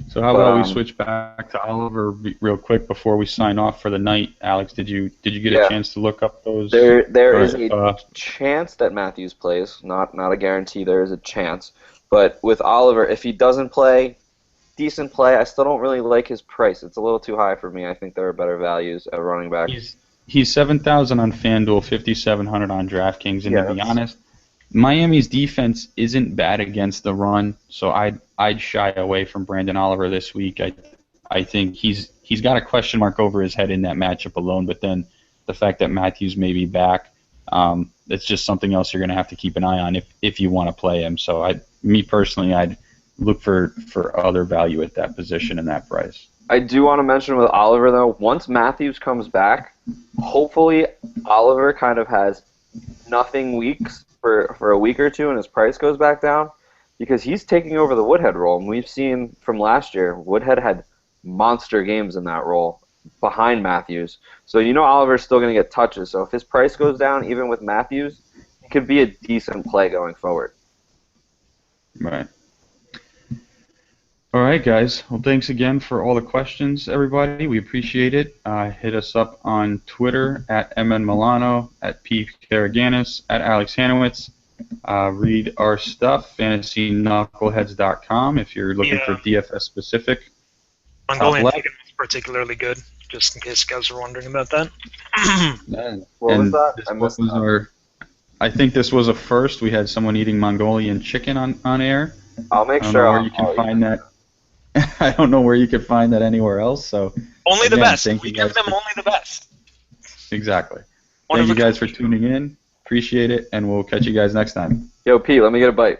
So how about we switch back to Oliver real quick before we sign off for the night? Alex, did you get a chance to look up those? There is a chance that Matthews plays, not a guarantee. There is a chance, but with Oliver, if he doesn't play. Decent play. I still don't really like his price. It's a little too high for me. I think there are better values at running back. He's $7,000 on FanDuel, $5,700 on DraftKings, and to be honest, Miami's defense isn't bad against the run, so I'd shy away from Brandon Oliver this week. I think he's got a question mark over his head in that matchup alone, but then the fact that Matthews may be back, it's just something else you're going to have to keep an eye on if you want to play him. So me personally, I'd look for other value at that position and that price. I do want to mention with Oliver, though, once Matthews comes back, hopefully Oliver kind of has nothing weeks for a week or two and his price goes back down because he's taking over the Woodhead role. And we've seen from last year, Woodhead had monster games in that role behind Matthews. So Oliver's still going to get touches. So if his price goes down, even with Matthews, he could be a decent play going forward. Right. All right, guys. Well, thanks again for all the questions, everybody. We appreciate it. Hit us up on Twitter at MN Milano, at P. Karaganis, at Alex Hanowitz. Read our stuff, fantasyknuckleheads.com, if you're looking for DFS specific. Mongolian chicken was particularly good, just in case you guys were wondering about that. What was that? I missed that. I think this was a first. We had someone eating Mongolian chicken on air. I'll make I don't sure know where you can find that. I don't know where you could find that anywhere else. So only the best. Thank We give them only the best. Exactly. Thank you guys for tuning in. Appreciate it, and we'll catch you guys next time. Yo, Pete, let me get a bite.